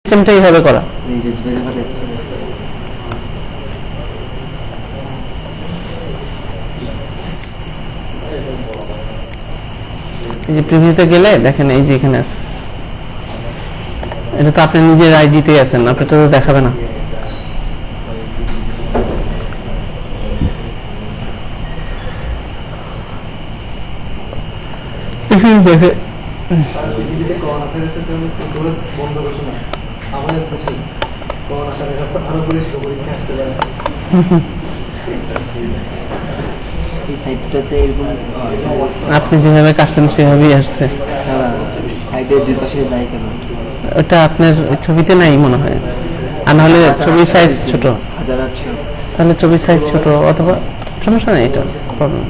সিস্টেমটা এইভাবে করা। এই যে প্রিভিউতে গেলে দেখেন এই যে এখানে আছে, এটা তো আপনি নিজের আইডিতে আছেন, আপনার তো দেখাবে না। দেখে আপনি যেভাবে কাটছেন সেভাবেই আসছে। ওটা আপনার ছবিতে নাই মনে হয়, আর নাহলে ছবির সাইজ ছোট, তাহলে ছবির সাইজ ছোট অথবা সমস্যা নেই, এটা প্রবলেম।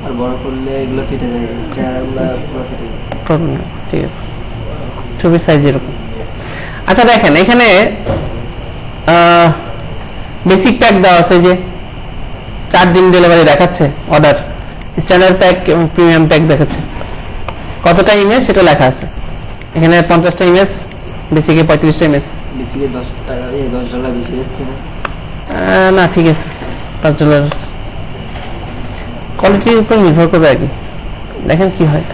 আর বড় করলে এগুলো ফেটে যায়, চেহারাগুলো পুরো ফেটে যায়, প্রবলেম নেই, ঠিক আছে। ছবির সাইজ এরকম। আচ্ছা দেখেন এখানে বেসিক প্যাক দেওয়া আছে, যে 4 দিন ডেলিভারি দেখাচ্ছে, অর্ডার স্ট্যান্ডার্ড প্যাক এবং প্রিমিয়াম প্যাক দেখাচ্ছে। কতটা ইমেজ সেটা লেখা আছে এখানে, 50টা ইমেজ, বেসিকে 35টা ইমেজ। বেসিকে $10 বেশি আসছে না? না ঠিক আছে, $5 কোয়ালিটির উপর নির্ভর করবে আর কি, দেখেন কি হয়।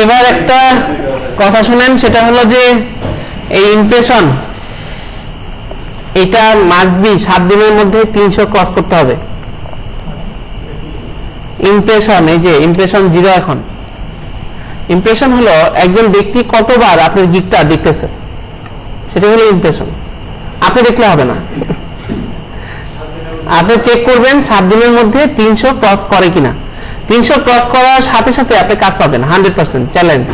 এবার একটা কথা শুনেন, সেটা হলো যে এই ইমপ্রেশন, এটা মাস্ট বি 7 দিনের মধ্যে 300 ক্রস করতে হবে। ইমপ্রেশন, এই যে ইমপ্রেশন 0 এখন। ইমপ্রেশন হলো একজন ব্যক্তি কতবার আপনার গিকটা দেখতেছে, সেটা হলো ইমপ্রেশন। আপনি দেখলে হবে না, আপনি চেক করবেন 7 দিনের মধ্যে 300 ক্রস করে কিনা। 300 ক্রস করার সাথে সাথে আপনি কাজ পাবেন 100%, চ্যালেঞ্জ।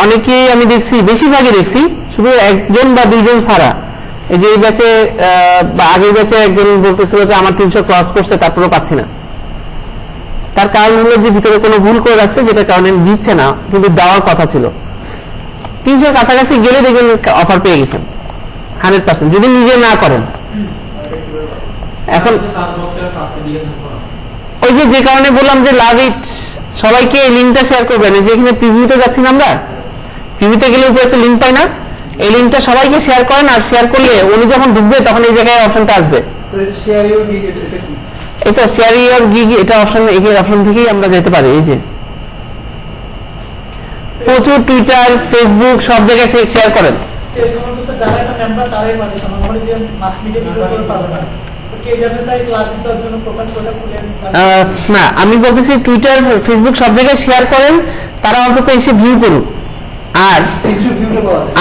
অনেকে আমি দেখছি, বেশিরভাগই দেখছি শুধু 1জন বা 2জন ছাড়া, এই যে এই ব্যাচে বা আগের ব্যাচে একজন বলতেছিল যে আমার 300 ক্রস করছে তারপরেও পাচ্ছি না। তার কারণ হলো যে ভিতরে কোনো ভুল করে রাখছে, যেটা কারণে দিচ্ছে না, কিন্তু দেওয়ার কথা ছিল। 300 কাছাকাছি গেলে দেখবেন অফার পেয়ে গেছেন 100%, যদি নিজে না করেন। এখন ওই যে কারণে বললাম যে লাভ ইট, সবাইকে এই লিঙ্কটা শেয়ার করবেন। এই যে এখানে প্রিভিউতে যাচ্ছি না আমরা, প্রিভিউতে গেলে উপরে একটা লিঙ্ক পাই না, এই লিঙ্কটা সবাইকে শেয়ার করেন। আর শেয়ার করলে উনি যখন ঢুকবে তখন এই জায়গায় অপশনটা আসবে, এটা শেয়ার ইউর গিগ, এটা অপশন, এই অপশন থেকেই আমরা যেতে পারি। এই যে প্রচুর টুইটার, ফেসবুক সব জায়গায় শেয়ার করেন। না, আমি বলতেছি টুইটার, ফেসবুক সব জায়গায় শেয়ার করেন, তারা অন্তত এসে ভিউ করুন।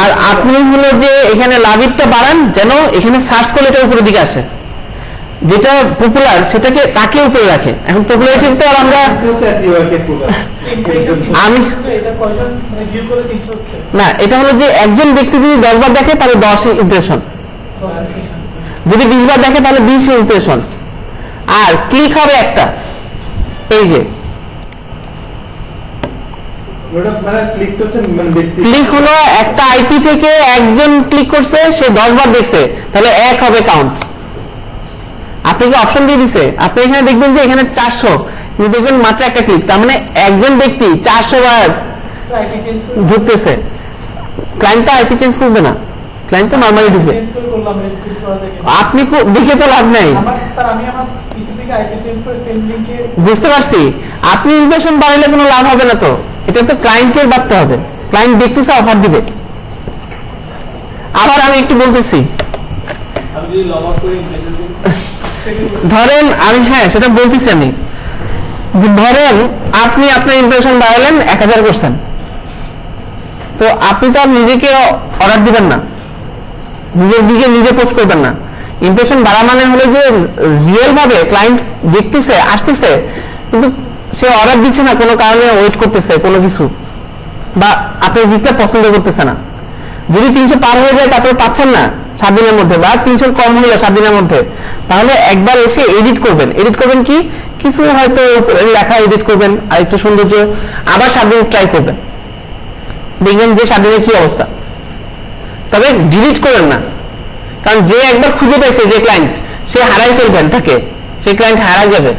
আর আপনি হলো যে এখানে লাভিটটা বাড়ান, যেন এখানে সার্চ করলে এটা উপরের দিকে আসে, যেটা পপুলার সেটাকে তাকে উপরে রাখে। এখন পপুলারিটি তো আর আমরা না, এটা হলো যে একজন ব্যক্তি যদি 10 বার দেখে তাহলে 10 ইমপ্রেশন, যদি 20 বার দেখে তাহলে 20 ইমপ্রেশন, আর ক্লিক হবে একটা পেজে। ক্লিক হলো একটা আইপি থেকে একজন ক্লিক করছে, সে 10 বার দেখছে, তাহলে 1 হবে কাউন্ট। আপনাকে অপশন দিয়ে দিছে, আপনি এখানে দেখবেন যে এখানে 400, কিন্তু দেখবেন মাত্র একটা ক্লিক, তার মানে একজন ব্যক্তি 400 বার ঢুকতেছে। ক্লায়েন্ট তো আইপি চেঞ্জ করবে না, ক্লায়েন্ট তো নরমালি ঢুকবে। আপনি দেখে তো লাভ নাই, বুঝতে পারছি। আপনি ইনভেশন বাড়াইলে কোনো লাভ হবে না, তো এটা তো ক্লায়েন্টের বাড়তে হবে, ক্লায়েন্ট দেখতেছে অফার দিবে। আবার আমি একটু বলতেছি, ধরেন আমি, হ্যাঁ সেটা বলতেছি আমি, ধরেন আপনি আপনার ইমপ্রেশন বাড়ালেন 1000 করছেন, তো আপনি তো আর নিজেকে অর্ডার দিবেন না, নিজের দিকে নিজে পোস্ট করবেন না। ইমপ্রেশন বাড়া মানে হলো যে রিয়েল ভাবে ক্লায়েন্ট দেখতেছে, আসতেছে, কিন্তু সে অর্ডার দিচ্ছে না, কোনো কারণে ওয়েট করতেছে কোনো কিছু, বা আপনার দিকটা পছন্দ করতেছে না। যদি 300 পার হয়ে যায় তারপরে পাচ্ছেন না 7 দিনের মধ্যে, বা 300 কম হলো 7 দিনের মধ্যে, তাহলে একবার এসে এডিট করবেন। এডিট করবেন কি, কিছু হয়তো লেখা এডিট করবেন, আর একটু সৌন্দর্য, আবার 7 দিন ট্রাই করবেন, দেখবেন যে 7 দিনের কি অবস্থা। তবে ডিলিট করেন না, কারণ যে একবার খুঁজে পেয়েছে যে ক্লায়েন্ট, সে হারাই ফেলবেন তাকে, সেই ক্লায়েন্ট হারা যাবে।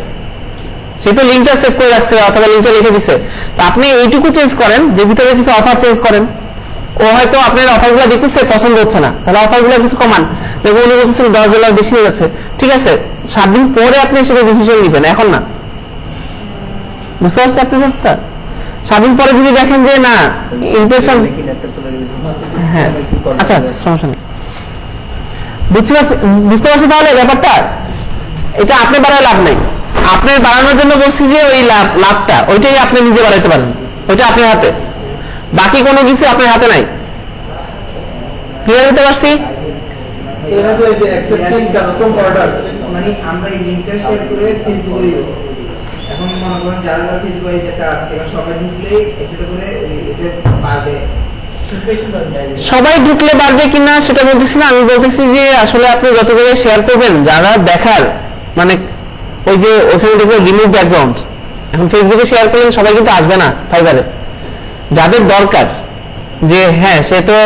সে তো লিঙ্কটা সেভ করে রাখছে অথবা লিঙ্কটা লিখে দিছে, তো আপনি এইটুকু চেঞ্জ করেন যে ভিতরে কিছু অফার চেঞ্জ করেন। ও হয়তো আপনার অফারগুলো দেখতেছে পছন্দ হচ্ছে না, তাহলে অফারগুলো কিছু কমান। দেখুন উনি বলতেছেন $10 বেশি হয়ে যাচ্ছে, ঠিক আছে 7 দিন পরে আপনি সেটা ডিসিশন নিবেন, এখন না। বুঝতে পারছেন আপনি ব্যাপারটা? 7 দিন পরে যদি দেখেন যে না ইমপ্রেশন, হ্যাঁ আচ্ছা সমস্যা নেই, বুঝতে পারছি তাহলে ব্যাপারটা। এটা আপনি বাড়ায় লাভ নেই, আপনার বাড়ানোর জন্য বলছি যে ওই লাভটা ওইটাই আপনি নিজে বাড়াইতে পারেন, ওইটা আপনার হাতে, বাকি কোনো কিছু আপনার হাতে নাই। ক্লিয়ার হতে পারছি? মানে আমরা এই লিংকটা শেয়ার করে ফেসবুকে দিব। এখন মনে করেন যারা যারা ফেসবুকে যেটা আছে সবাই ঢুকলে একটা করে এটা পাবে। সবাই ঢুকলে বাড়বে কিনা সেটা বলতেছি না, আমি বলতেছি যে আসলে আপনি যত জায়গায় শেয়ার করবেন যারা দেখার, মানে ওই যে ওখানে দেখবেন রিমুভ ব্যাকগ্রাউন্ড, এখন ফেসবুকে শেয়ার করলেন সবাই কিন্তু আসবে না ফাইবারে। যাদের দরকার যে হ্যাঁ সে তো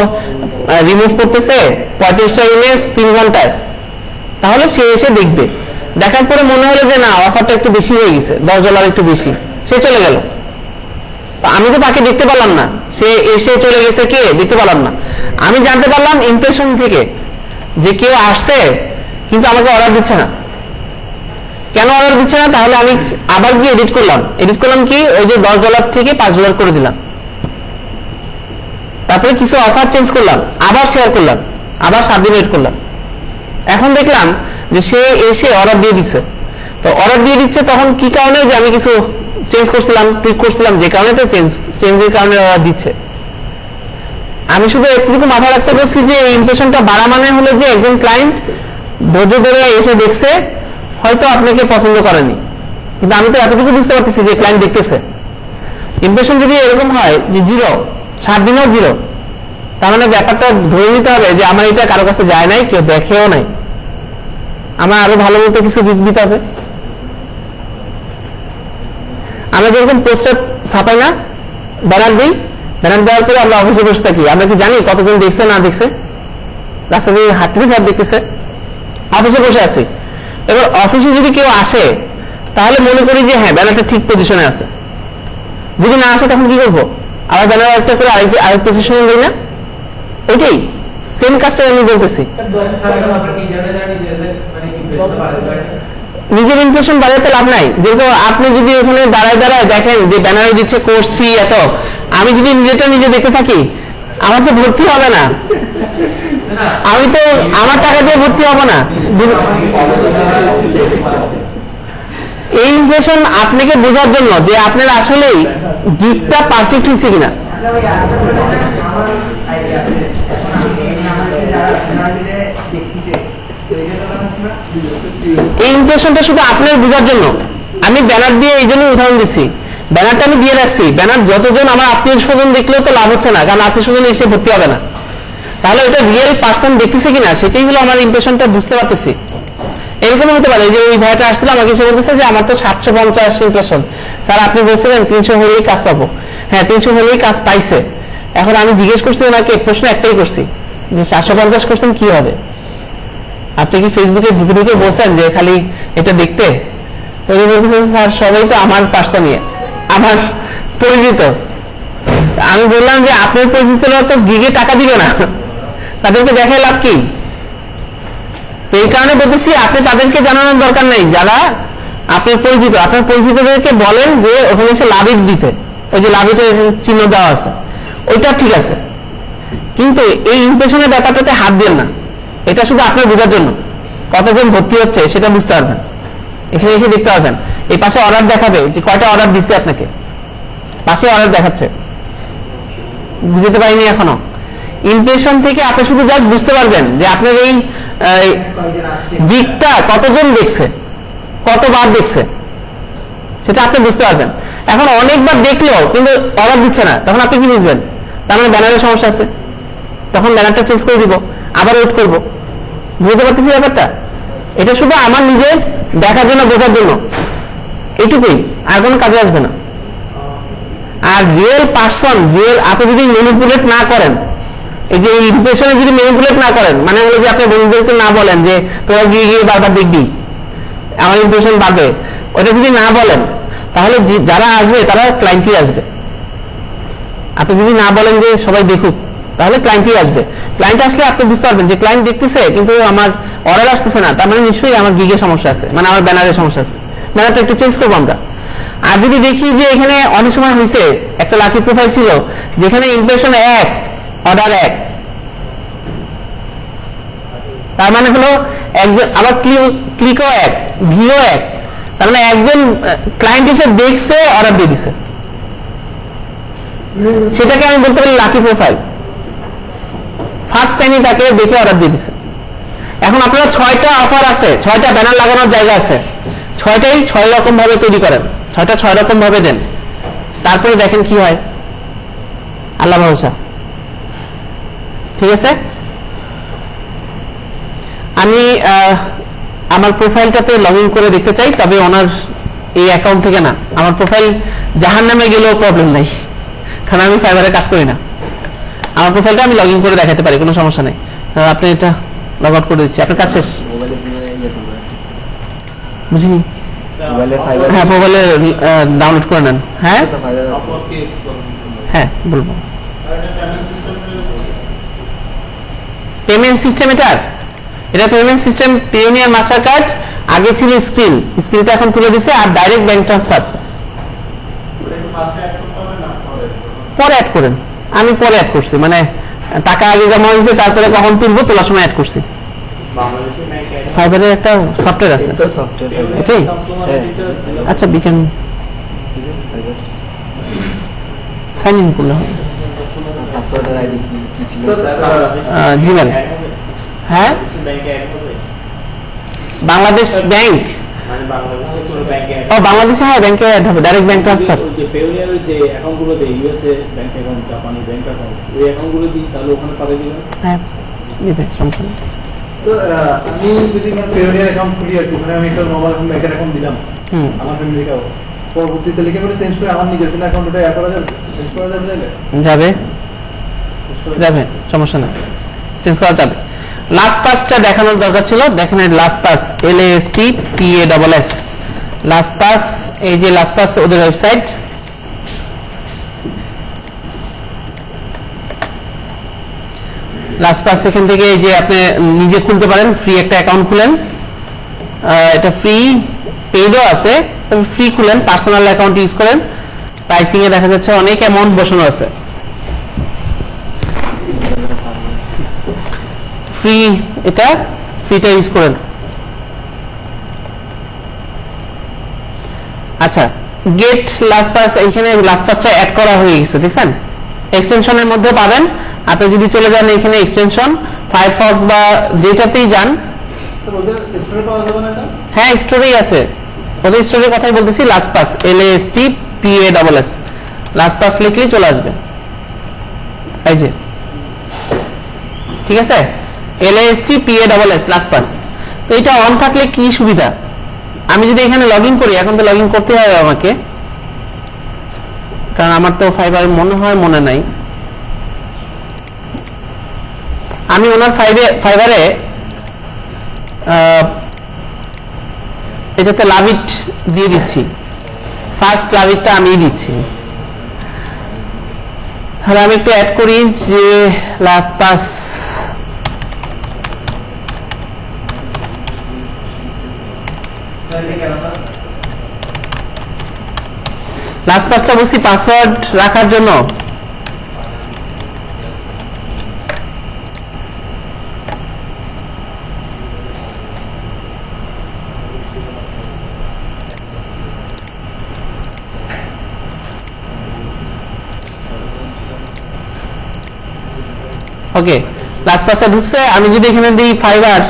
রিমুভ করতেছে 35টা ইমেজ 3 ঘন্টায়, তাহলে সে এসে দেখবে, দেখার পরে মনে হলো যে না অফারটা একটু বেশি হয়ে গেছে, $10 একটু বেশি, সে চলে গেল। আমি তো তাকে দেখতে পারলাম না, সে এসে চলে গেছে কে দেখতে পারলাম না। আমি জানতে পারলাম ইমপ্রেশন থেকে যে কেউ আসছে কিন্তু আমাকে অর্ডার দিচ্ছে না। কেন অর্ডার দিচ্ছে না? তাহলে আমি আবার গিয়ে এডিট করলাম কি ওই যে $10 থেকে $5 করে দিলাম, তারপরে কিছু অফার চেঞ্জ করলাম, আবার শেয়ার করলাম, আবার 7 দিন ওয়েট করলাম। এখন দেখলাম যে সে এসে অর্ডার দিয়ে দিচ্ছে। তো অর্ডার দিয়ে দিচ্ছে তখন কি কারণে, যে আমি কিছু চেঞ্জ করছিলাম, টুইক করছিলাম, যে কারণে এটা চেঞ্জের কারণে অর্ডার দিচ্ছে। আমি শুধু একটুকু মাথা রাখতে বলছি যে ইমপ্রেশনটা বাড়া মানে হলো যে একজন ক্লায়েন্ট ধৈর্য ধরে এসে দেখছে, হয়তো আপনাকে পছন্দ করেনি, কিন্তু আমি তো এতটুকু বুঝতে পারতেছি যে ক্লায়েন্ট দেখতেছে। ইমপ্রেশন যদি এরকম হয় যে 0, 7 দিনেও 0, তার মানে ব্যাপারটা ধরে নিতে হবে যে আমার এটা কারো কাছে যায় নাই, কেউ দেখেও নাই, আমার আরো ভালো মতো কিছু দিতে হবে। আমরা যেরকম পোস্টার ছাপাই না, ব্যানার দিই, ব্যানার দেওয়ার পরে আমরা অফিসে বসে থাকি, আমরা কি জানি কতজন দেখছে না দেখছে? রাস্তা দিয়ে হাঁটতে সব দেখতেছে, অফিসে বসে আছি। এবার অফিসে যদি কেউ আসে তাহলে মনে করি যে হ্যাঁ ব্যানারটা ঠিক পজিশনে আছে, যদি না আসে তখন কি করবো? আবার ব্যানার একটা করে আরেক পজিশনে দিই না? ওইটাই সেম কাজটা আমি বলতেছি। নিজের ইমপ্রেশন বাড়াতে লাভ নাই। যেহেতু আপনি যদি ওখানে দাঁড়ায় দেখেন যে ব্যানারে দিচ্ছে কোর্স ফি এত, আমি যদি নিজে দেখতে থাকি আমার তো ভর্তি হবে না, আমি তো আমার টাকা দিয়ে ভর্তি হবো না। এই ইমপ্রেশন আপনাকে বোঝার জন্য যে আপনার আসলেই গিফটটা পারফেক্ট হয়েছে কিনা। আচ্ছা ভাই আরেকটা করে দেন, আমার আইডিয়া আছে। এখন আমি এই নাম্বারে যারা আছে না মিলে দেখতেছে, তো এটা তো হচ্ছে না। এই ইমপ্রেশনটা শুধু আপনার বোঝার জন্য আমি ব্যানার দিয়ে এই জন্য উদাহরণ দিচ্ছি। ব্যানারটা আমি দিয়ে রাখছি, ব্যানার যতজন আমার আত্মীয় স্বজন দেখলেও তো লাভ হচ্ছে না, কারণ আত্মীয় স্বজন এসে ভর্তি হবে না। তাহলে এটা রিয়েল পার্সন দেখতেছে কিনা সেটাই হলো আমার ইমপ্রেশনটা বুঝতে পারতেছি। এরকম হতে পারে যে ওই ভাইটা আসছিল আমাকে এসে বলতেছে যে আমার তো 750 ইমপ্রেশন, স্যার আপনি বলছিলেন 300 হলেই কাজ পাবো। হ্যাঁ 300 হলেই কাজ পাইছে। এখন আমি জিজ্ঞেস করছি ওনাকে, প্রশ্ন একটাই করছি যে 750 করছেন কি হবে? আপনি কি ফেসবুকে ঢুকে বলছেন যে খালি এটা দেখতে? উনি বলতেছে স্যার সবাই তো আমার পার্সনই, আমার পরিচিত। আমি বললাম যে আপনার পরিচিতরা তো গিগে টাকা দিবে না, তাদেরকে দেখায় লাভ কি? এই কারণে বলতেছি আপনি তাদেরকে জানানোর দরকার নেই, যারা আপনার পরিচিত, আপনার পরিচিতদেরকে বলেন যে ওখানে এসে লাভিট দিতে, ওই যে লাভিটের চিহ্ন দেওয়া আছে ওইটা ঠিক আছে, কিন্তু এই ইমপ্রেশনের ব্যাপারটাতে হাত দেন না। এটা শুধু আপনার বোঝার জন্য, কতজন ভর্তি হচ্ছে সেটা বুঝতে পারবেন, এখানে এসে দেখতে পারবেন। এই পাশে অর্ডার দেখাবে যে কয়টা অর্ডার দিচ্ছে, আপনাকে পাশে অর্ডার দেখাচ্ছে। বুঝতে পারিনি এখনো? ইমপ্রেশন থেকে আপনি শুধু জাস্ট বুঝতে পারবেন যে আপনার এই দিকটা কতজন দেখছে, কতবার দেখছে, সেটা আপনি বুঝতে পারবেন। এখন অনেকবার দেখলেও কিন্তু অর্ডার দিচ্ছে না, তখন আপনি কি বুঝবেন? তার মানে ব্যানারের সমস্যা আছে, তখন ব্যানারটা চেঞ্জ করে দিব, আবার ওয়েট করবো। বুঝতে পারতেছি ব্যাপারটা? এটা শুধু আমার নিজের দেখার জন্য, বোঝার জন্য, এইটুকুই, আর কোনো কাজে আসবে না। আর রিয়েল পার্সন, রিয়েল আপনি যদি ম্যানিপুলেট না করেন এই যে ইমপ্রেশনে যদি ম্যানিপুলেট না করেন, মানে হলো যে আপনি বন্ধুদেরকে না বলেন যে তোরা গিয়ে গিয়ে বারবার দেখবি আমার ইমপ্রেশন বাড়বে, ওটা যদি না বলেন তাহলে যারা আসবে তারা ক্লায়েন্টই আসবে। আপনি যদি না বলেন যে সবাই দেখুক, তাহলে ক্লায়েন্টই আসবে। ক্লায়েন্ট আসলে আপনি বুঝতে পারবেন যে ক্লায়েন্ট দেখতেছে কিন্তু আমার অর্ডার আসতেছে না, তার মানে নিশ্চয়ই আমার গিগে সমস্যা আছে, মানে আমার ব্যানারের সমস্যা আছে, ব্যানারটা একটু চেঞ্জ করবো আমরা। আর যদি দেখি যে এখানে অনেক সময় হয়েছে একটা লাকি প্রোফাইল ছিল যেখানে ইমপ্রেশন 1 অর্ডার 1, তার মানে হলো একজন আবার ক্লিকও 1 ভিও 1, তার মানে একজন ক্লায়েন্ট এসে দেখছে অর্ডার দিয়ে দিছে, সেটাকে আমি বলতে পারি লাকি প্রোফাইল। ফার্স্ট টাইমই তাকে দেখে অর্ডার দিয়ে দিছে। এখন আপনারা 6টা অফার আছে, 6টা ব্যানার লাগানোর জায়গা আছে, 6টাই 6 রকম ভাবে তৈরি করেন, 6টা 6 রকম ভাবে দেন, তারপরে দেখেন কি হয়, আল্লাহ ভরসা। ঠিক আছে, আমি আমার প্রোফাইলটাতে লগ ইন করে দেখতে চাই, তবে ওনার এই অ্যাকাউন্ট থেকে না। আমার প্রোফাইল জাহান্নামে গেলেও প্রবলেম নাই, কারণ আমি ফাইবারে কাজ করি না। আমার প্রোফাইলটা আমি লগ ইন করে দেখাতে পারি, কোনো সমস্যা নেই। আপনি এটা লগ আউট করে দিচ্ছি, আপনার কাজ শেষ। বুঝিনি? হ্যাঁ, মোবাইলে ডাউনলোড করে নেন। হ্যাঁ হ্যাঁ বলবো। পেমেন্ট সিস্টেম এটা payment system pioneer master card. আগে ছিল স্ক্রিনটা এখন তুলে দিছে, আর ডাইরেক্ট ব্যাংক ট্রান্সফার পরে অ্যাড করেন। আমি পরে অ্যাড করছি, মানে টাকা আগে জমা হয়েছে, তারপরে কখন তুলবো তোলার সময় অ্যাড করছি। ফাইবারের একটা সফটওয়্যার আছে, এটাই। আচ্ছা, বিকেন সাইন ইন করলে হবে। জিমেল। হ্যাঁ, বাংলাদেশ ব্যাংক। ও বাংলাদেশে, হ্যাঁ ব্যাংকে অ্যাড হবে, ডাইরেক্ট ব্যাংক ট্রান্সফার। যে পেওনিয়ার যে অ্যাকাউন্টগুলোতে ইউএসএ ব্যাংক অ্যাকাউন্ট, জাপানি ব্যাংক অ্যাকাউন্ট, ওই অ্যাকাউন্টগুলো দিই, তাহলে ওখানে পাবে দিবেন। হ্যাঁ দিবে, সমস্যা নেই। আমি যদি পেওনিয়ার অ্যাকাউন্ট খুলি আর কি, মানে আমি একটা নরমাল ব্যাংকের অ্যাকাউন্ট দিলাম আমার ফ্যামিলি কাউ, পরবর্তীতে লিখে করে চেঞ্জ করে আমার নিজের কোনো অ্যাকাউন্ট ওটা অ্যাড করা যাবে, চেঞ্জ করা যাবে? যাবে, সমস্যা নেই, চেঞ্জ করা যাবে। লাস্ট পাসটা দেখানোর দরকার ছিল, দেখেন last pass, LASTPASS, last pass. এই যে লাস্ট পাস ওদের ওয়েবসাইট, লাস্ট পাস। এখান থেকে এই যে আপনি নিজে খুলতে পারেন, ফ্রি একটা অ্যাকাউন্ট খুলেন, এটা ফ্রি, পেইডও আছে, ফ্রি খুলেন, পার্সোনাল অ্যাকাউন্ট ইউজ করেন। প্রাইসিং এ দেখা যাচ্ছে অনেক অ্যামাউন্ট বসানো আছে, ফ্রি, এটা ফ্রিটা ইউজ করেন। আচ্ছা, গেট লাস্ট পাস, এইখানে লাস্ট পাসটা অ্যাড করা হয়ে গেছে, দেখছেন? এক্সটেনশনের মধ্যে পাবেন। আপনি যদি চলে যান এখানে এক্সটেনশন, ফায়ারফক্স বা যেটাতেই যান, স্যার ওদের স্টোরে পাওয়া যাবে না এটা? হ্যাঁ স্টোরেই আছে, ওদের স্টোরের কথাই বলতেছি। LastPass, LASTPASS, LastPass লিখলেই চলে আসবে, এই যে, ঠিক আছে, LASTPASS লাস্ট পাস। তো এটা অন থাকলে কি সুবিধা, আমি যদি এখানে লগ ইন করি, এখন তো লগ ইন করতে হবে আমাকে, কারণ আমার তো ফাইবার মনে নাই। আমি ওনার ফাইবারে এটাতে লাভিট দিয়ে দিচ্ছি, ফার্স্ট লাভিটটা আমি দিচ্ছি। তাহলে আমি একটু অ্যাড করি যে লাস্ট পাস, লাস্ট পাসটা বলছি পাসওয়ার্ড রাখার জন্য। ওকে, লাস্ট পাসে ঢুকছে। আমি যদি এখানে দিই ফাইবার,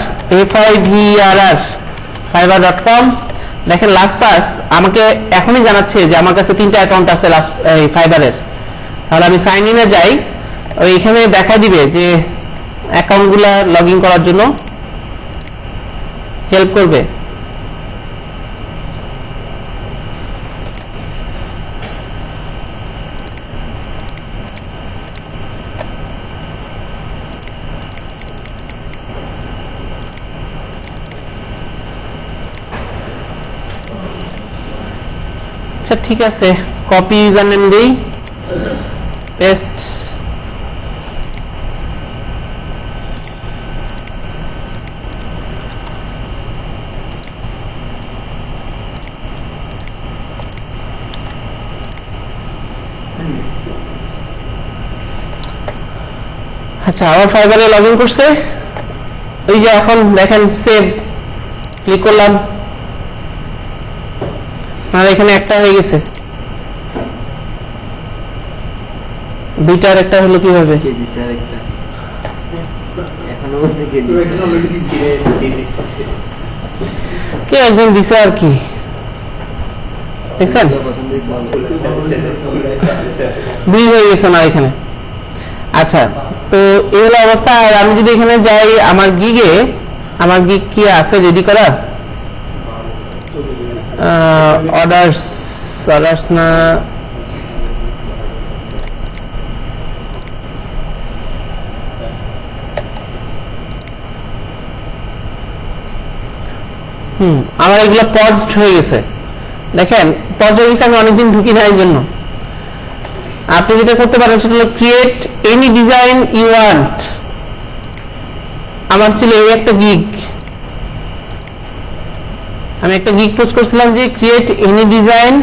FIVERR, fiverr.com, দেখেন লাস্ট পাস আমাকে এখনই জানাচ্ছে যে আমার কাছে 3টা অ্যাকাউন্ট আছে ফাইবারের। তাহলে আমি সাইন ইনে যাই, এখানে দেখা দিবে যে অ্যাকাউন্টগুলা লগ ইন করার জন্য হেল্প করবে। আচ্ছা ঠিক আছে, কপি ইউজার নেম দিই, পেস্ট। আচ্ছা আবার ফাইবারে লগ ইন করছে, ওই যে এখন দেখেন সেভ ক্লিক করলাম, আর এখানে একটা হয়ে গেছে, দুইটার একটা হলো কিভাবে? কে দিছে আরেকটা? এখনো বলতে কে তো দিছে? এখানে অলরেডি দিচ্ছে। কে একজন দিছে আর কি, দেখছেন এগুলো পছন্দ হয়েছে আমার। দুই হয়ে গেছে না এখানে। আচ্ছা তো এই হলো অবস্থা। আর আমি যদি এখানে যাই আমার গিগে, আমার গিগ কি আছে রেডি করা? অর্ডার্স না, আমার এগুলো পজড হয়ে গেছে, দেখেন পজড হয়ে গেছে, আমি অনেকদিন ঢুকি না এই জন্য। আপনি যেটা করতে পারেন সেটা হলো create any design you want. আমার ছিল এই একটা গিগ, আমি একটা গিগ পোস্ট করছিলাম যে create any design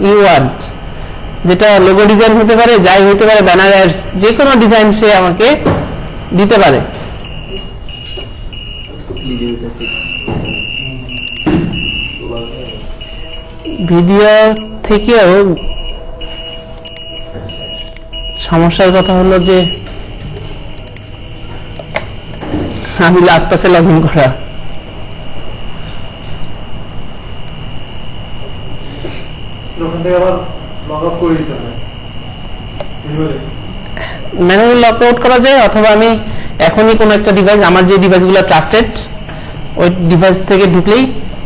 you want, যেটা লোগো ডিজাইন হতে পারে, যাই হতে পারে, ব্যানার অ্যাডস, যে কোনো ডিজাইন সে আমাকে দিতে পারে। ভিডিওটা ভিডিও থেকেও সমস্যার কথা হলো যে আমি লাস্ট পাসে লগ ইন করা, ওখান থেকে আবার লগ আউট করে দিতে হবে ম্যানুয়ালি লগ আউট করা যায়, অথবা আমি এখনই কোনো একটা ডিভাইস, আমার যে ডিভাইসগুলো ট্রাস্টেড ওই ডিভাইস থেকে ঢুকলেই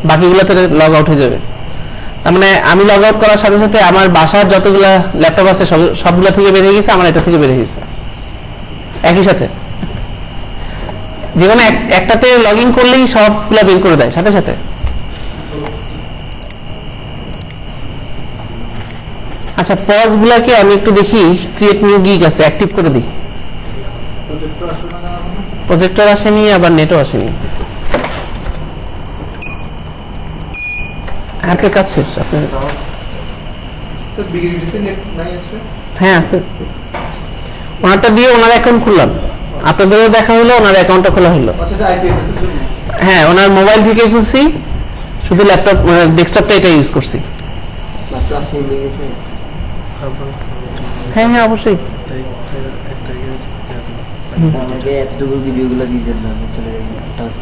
বাকিগুলোতে লগ আউট হয়ে যাবে। তার মানে আমি লগ আউট করার সাথে সাথে আমার বাসার যতগুলো ল্যাপটপ আছে সবগুলো থেকে বের হয়ে গেছে, আমার এটা থেকে বের হয়ে গেছে একই সাথে। যে কোনো একটাতে লগ ইন করলেই সবগুলো বের করে দেয় সাথে সাথে। আচ্ছা পজ গুলাকে আমি একটু দেখি, ক্রিয়েট নিউ গিগ আছে, অ্যাক্টিভ করে দিই। প্রজেক্টর আসেনি, আবার নেটও আসেনি। আপনার কাজ শেষ? আপনার স্যার বিগিডিসি নেট নাই আছে? হ্যাঁ আছে, ওনারটা দিয়ে ওনার অ্যাকাউন্ট খুললাম, আপনাদেরও দেখা হলো, ওনার অ্যাকাউন্টটা খোলা হলো। আচ্ছা এটা আইপিএস এর জন্য? হ্যাঁ ওনার মোবাইল থেকে খুলছি, শুধু ল্যাপটপ ডেস্কটপটা এটা ইউজ করছি। মাত্র 80 MB গেছে। হ্যাঁ হ্যাঁ অবশ্যই। আচ্ছা আমাকে এতটুকু ভিডিওগুলো দিয়ে দেন না, আমি চলে যাই টাচ।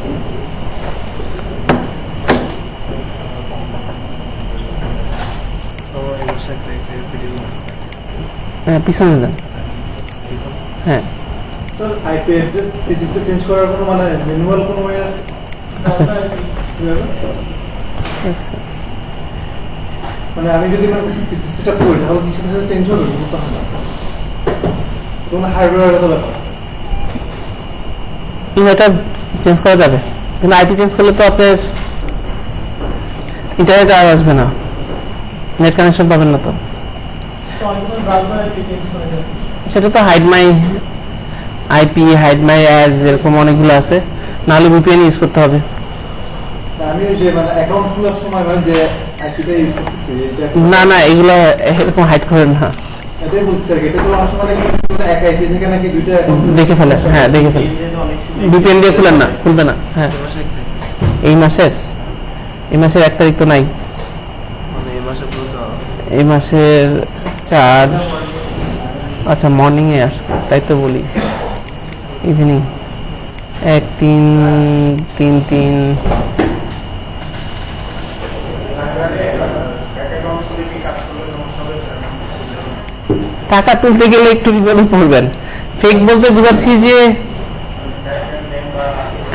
হ্যাঁ পিছনে দেন। হ্যাঁ স্যার আইপি অ্যাড্রেস পিসিতে চেঞ্জ করার কোনো মানে ম্যানুয়াল কোনো ওয়ে আছে? আছে। কিভাবে? আচ্ছা। মানে আমি যদি মানে পিসি সেটআপ করি তাহলে কি সেটা চেঞ্জ হবে? বলতে হবে না, কোনো হার্ডওয়্যার তো ব্যাপার। এটা চেঞ্জ করা যাবে, কিন্তু আইপি চেঞ্জ করলে তো আপনার ইন্টারনেট আর আসবে না, নেট কানেকশন পাবেন না। তো সেটা তো hide my IP, hide my ass, এরকম অনেকগুলো আছে, নাহলে ভিপিএন ইউজ করতে হবে। আমি ওই যে মানে অ্যাকাউন্ট খোলার সময় মানে যে আইপিটা ইউজ করতেছি এটা না না এগুলো এরকম হাইড করেন না, এটাই বলছি স্যার। এটা তো অনেক সময় নাকি এক আইপি থেকে নাকি দুইটা অ্যাকাউন্ট দেখে ফেলে। হ্যাঁ দেখে ফেলে, ভিপিএন দিয়ে খুলেন না, খুলবে না। হ্যাঁ এই মাসের 1 তারিখ তো নাই, এই মাসের 4, আচ্ছা মর্নিং এ আসছে, তাই তো বলি ইভিনিং 1-3-3-3। টাকা তুলতে গেলে একটু বিপদে পড়বেন। ফেক বলতে বোঝাচ্ছি যে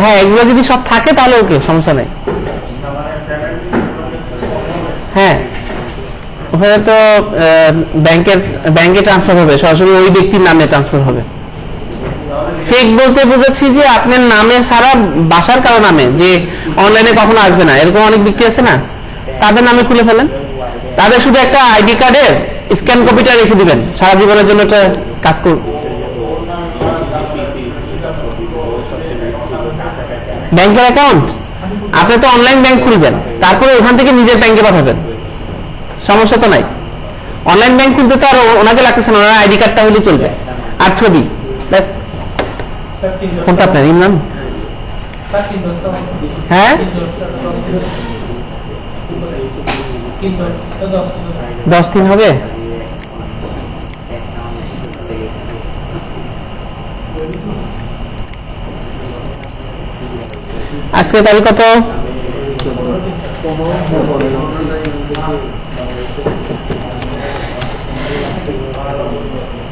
হ্যাঁ এগুলো যদি সব থাকে তাহলে ওকে, সমস্যা নেই। হ্যাঁ ওখানে তো ব্যাংকে ট্রান্সফার হবে, সরাসরি ওই ব্যক্তির নামে ট্রান্সফার হবে। ফেক বলতে বোঝাচ্ছি যে আপনার নামে সারা বাসার কারো নামে, যে অনলাইনে কখনো আসবে না, এরকম অনেক ব্যক্তি আছে না, তাদের নামে খুলে ফেলেন, তাদের শুধু একটা আইডি কার্ডের স্ক্যান কপিটা রেখে দিবেন, সারা জীবনের জন্য এটা কাজ করবে। ব্যাংকের অ্যাকাউন্ট আপনি তো অনলাইন ব্যাংক খুলবেন, তারপরে ওখান থেকে নিজের ব্যাংকে পাঠাবেন, সমস্যা তো নাই। অনলাইন ব্যাংক খুলতে তো আর ওনাকে লাগতেছে না, ওনার আইডি কার্ডটা হলেই চলবে আর ছবি ব্যাস। কোনটা আপনার ইমরান? হ্যাঁ 10 দিন হবে। আজকে তারিখ কত?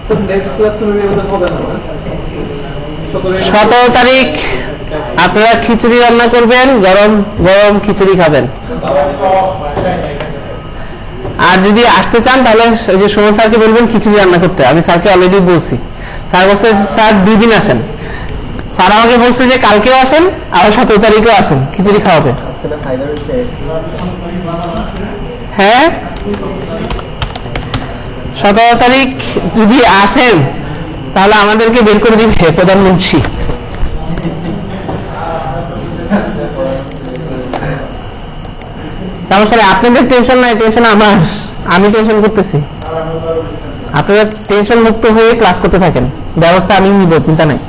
স্যার নেক্সট ক্লাস তো মেবি আমাদের হবে না, 17 তারিখ আপনারা খিচুড়ি রান্না করবেন, গরম গরম খিচুড়ি খাবেন। আর যদি আসতে চান তাহলে ওই যে সুমন স্যারকে বলবেন খিচুড়ি রান্না করতে। আমি স্যারকে অলরেডি বলছি, স্যার বলছে স্যার 2 দিন আসেন। স্যার আমাকে বলছে যে কালকেও আসেন আর 17 তারিখেও আসেন, খিচুড়ি খাওয়াবে। আজকে না ফাইবার হচ্ছে হ্যাঁ 17 তারিখ যদি আসেন তাহলে আমাদেরকে বের করে দিবে প্রধানমন্ত্রী। সমস্যা নেই, আপনাদের টেনশন নাই, টেনশন আমার, আমি টেনশন করতেছি। আপনারা টেনশন মুক্ত হয়ে ক্লাস করতে থাকেন, ব্যবস্থা আমি নিব, চিন্তা নাই,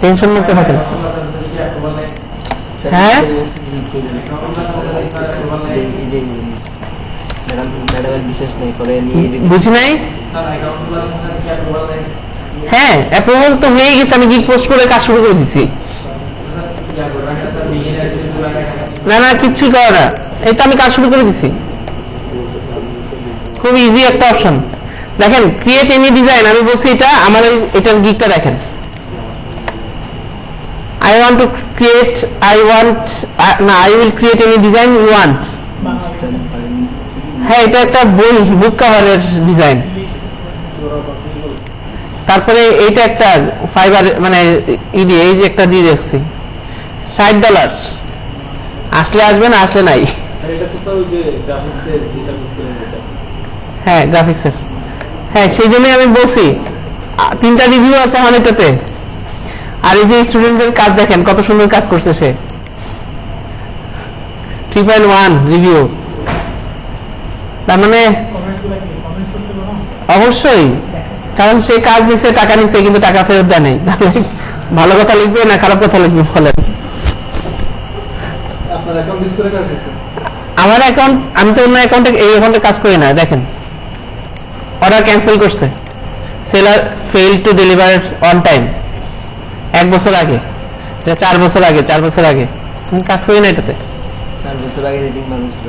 টেনশন মুক্ত থাকেন। হ্যাঁ বিশেষ নেই করে নিয়ে বুঝি নাই। হ্যাঁ অ্যাপ্রুভাল তো হয়ে গেছে, আমি গিগ পোস্ট করে কাজ শুরু করে দিছি। না না কিচ্ছু করে না, এই তো আমি কাজ শুরু করে দিছি। খুব ইজি একটা অপশন দেখেন, ক্রিয়েট এনি ডিজাইন। আমি বলছি এটা আমার এটার গিগটা দেখেন, I want to create, I will create any design you want. হ্যাঁ এটা একটা বই, বুক কভারের ডিজাইন। তারপরে এইটা একটা ফাইবার মানে এই যে একটা দিয়ে দেখছি $60, আসলে আসবে না আসলে নাই। হ্যাঁ গ্রাফিক্সের, হ্যাঁ সেই জন্যই আমি বলছি 3টা রিভিউ আছে আমার এটাতে। আর এই যে স্টুডেন্টের কাজ দেখেন কত সুন্দর কাজ করছে সে, 3.1 রিভিউ। তার মানে অবশ্যই, কারণ সে কাজ দিচ্ছে, টাকা নিচ্ছে, কিন্তু টাকা ফেরত দেয় নাই। ভালো কথা লিখবে না খারাপ কথা লিখবে বলেন? আপনার অ্যাকাউন্ট ইউজ করে কাজ দিচ্ছেন? আমার অ্যাকাউন্ট, আমি তো অন্য অ্যাকাউন্টে, এই অ্যাকাউন্টে কাজ করি না। দেখেন অর্ডার ক্যান্সেল করছে, seller fail to deliver on time, 1 বছর আগে, 4 বছর আগে, 4 বছর আগে আমি কাজ করি না এটাতে। 4 বছর আগে রেটিং ভালো ছিল।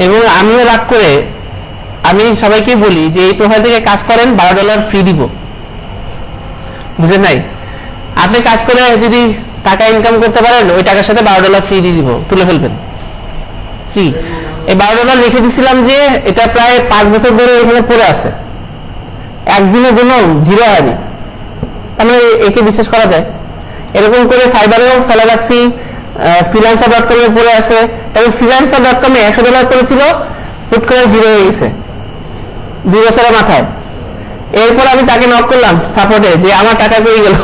এবং আমিও রাগ করে আমি সবাইকে বলি যে এই প্রোফাইল থেকে কাজ করেন, $12 ফ্রি দিব, বুঝেন নাই? আপনি কাজ করে যদি টাকা ইনকাম করতে পারেন, ওই টাকার সাথে $12 ফ্রি দিয়ে দিব, তুলে ফেলবেন ফ্রি। এই $12 রেখে দিছিলাম যে এটা প্রায় 5 বছর ধরে এখানে পড়ে আছে, একদিনের জন্য জিরো হয়নি। তার মানে একে বিশ্বাস করা যায়? এরকম করে ফাইবারেও ফেলে রাখছি, freelancer.com এ পড়ে আছে। তবে freelancer.com এ $100 করেছিল, হুট করে জিরো হয়ে গেছে 2 বছরের মাথায়। এরপর আমি তাকে নক করলাম সাপোর্টে যে আমার টাকা কই গেল।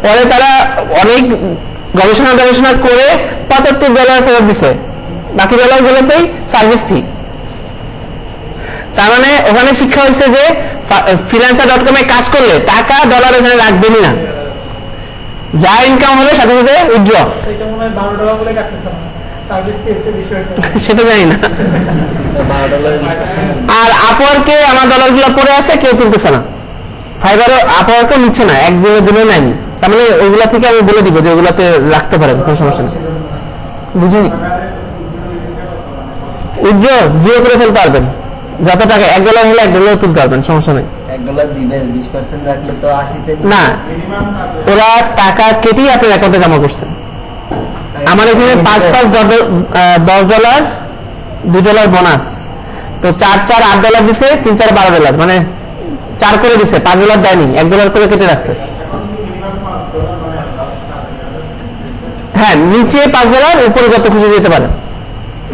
পরে তারা অনেক গবেষণা করে $75 ফেরত দিছে, বাকি $গুলোতেই সার্ভিস ফি। তার মানে ওখানে শিক্ষা হয়েছে যে freelancer.com এ কাজ করলে টাকা ডলার ওখানে রাখবেনই না, যা ইনকাম হবে সাথে সাথে উইথড্র। সেটা মনে হয় $12 বলে কাটতেছে না, সার্ভিস ফি হচ্ছে বিষয়টা। সেটা জানি না। $12 আর আপওয়ার্কে আমার ডলারগুলো পড়ে আছে, কেউ তুলতেছে না। ফাইবারও আপওয়ার্কও নিচ্ছে না, একদিনের জন্য নেয়নি। তার মানে ওইগুলা থেকে আমি বলে দিব যে ওগুলাতে রাখতে পারেন, কোনো সমস্যা নেই। বুঝিনি? উইথড্র জিরো করে ফেলতে পারবেন, যত টাকা $1 হলে $1 তুলতে পারবেন, সমস্যা নেই। $1 দিবে, 20% রাখলে তো 80 সেন্ট না, ওরা টাকা কেটেই আপনার অ্যাকাউন্টে জমা করছেন। আমার এখানে $5 $2 বোনাস, তো 4 $8 দিছে, 3 $12, মানে 4 করে দিছে, $5 দেয়নি, $1 করে কেটে রাখছে। হ্যাঁ নিচে $5, উপরে যত খুশি যেতে পারে,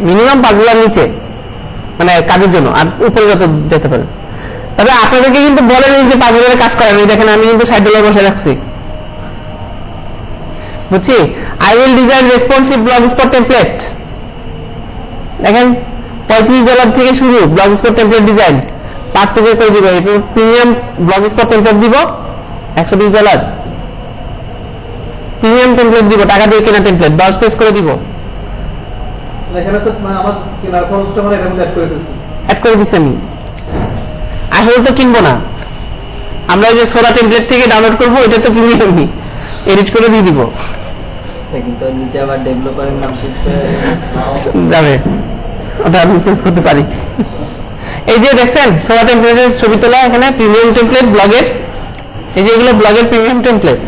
মিনিমাম $5 নিচে মানে কাজের জন্য, আর উপরে যত যেতে পারে। তবে আপনাদেরকে কিন্তু বলেনি যে $5 কাজ করেন, দেখেন আমি কিন্তু $60 বসে রাখছি, বুঝছি। I will design responsive blog spot template, দেখেন $35 থেকে শুরু ব্লগ স্পট টেমপ্লেট ডিজাইন, 5 পেজের করে দিব। প্রিমিয়াম ব্লগ স্পট টেমপ্লেট দিব $120, প্রিমিয়াম টেমপ্লেট দিব, টাকা দিয়ে কেনা টেমপ্লেট 10 পেজ করে দিব। এখানে স্যার মানে আমার কেনার খরচটা মানে এর মধ্যে অ্যাড করে ফেলছি। অ্যাড করে দিছি আমি, আসলে তো কিনবো না, আমরা যে সোরা টেমপ্লেট থেকে ডাউনলোড করবো, এটা তো প্রিমিয়ামই, এডিট করে দিয়ে দিব, কিন্তু নিচে আবার ডেভেলপারের নাম চেঞ্জ করে যাবে, ওটা আমি চেঞ্জ করতে পারি। এই যে দেখছেন সোরা টেমপ্লেটের ছবি তোলা, এখানে প্রিমিয়াম টেমপ্লেট ব্লগের, এই যে এগুলো ব্লগের প্রিমিয়াম টেমপ্লেট,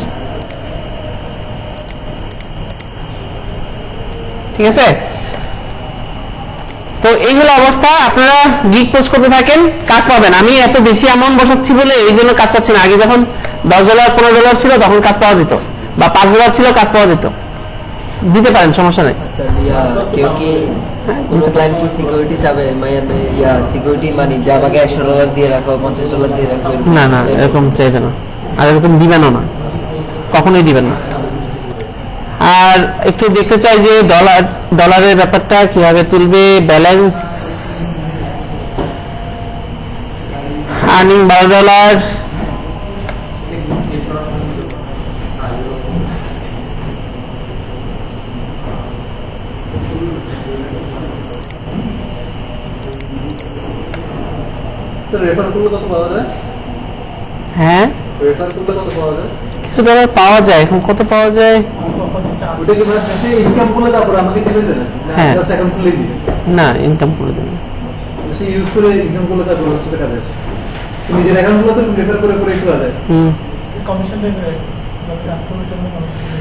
ঠিক আছে। তো এইগুলো অবস্থা, আপনারা গিগ পোস্ট করতে থাকেন, কাজ পাবেন। আমি এত বেশি অ্যামাউন্ট বসাচ্ছি বলে এই জন্য কাজ পাচ্ছি না। আগে যখন $10 $15 ছিল তখন কাজ পাওয়া যেত, বা $5 ছিল কাজ পাওয়া যেত, দিতে পারেন, সমস্যা নেই। স্যার কেউ কি কোনো ক্লায়েন্ট কি সিকিউরিটি চাবে, মানে সিকিউরিটি মানি যে আমাকে $100 দিয়ে রাখো, $50 দিয়ে রাখো? না না, এরকম চাইবে না, আর এরকম দিবেনও না, কখনোই দিবেন না। আর একটু দেখতে চাই যে ডলারের ব্যাপারটা কিভাবে তুলবে, ব্যালেন্স আর্নিং $12, স্যার রেফার করলে কত পাওয়া যায়? হ্যাঁ রেফার করলে কত পাওয়া যায়? কিছু ডলার পাওয়া যায়, এখন কত পাওয়া যায় ওটা কি মানে শেষে ইনকাম করলে তারপর আমাকে দিবে না? হ্যাঁ। জাস্ট অ্যাকাউন্ট খুলে দিবে? না, ইনকাম করে দেবেন। সে ইউজ করে ইনকাম করলে তারপর হচ্ছে টাকা দেয়। নিজের অ্যাকাউন্ট গুলো তো রেফার করে করে খোলা যায়। কমিশন দেবে, যত কাজ করবে তখন কমিশন দেবে।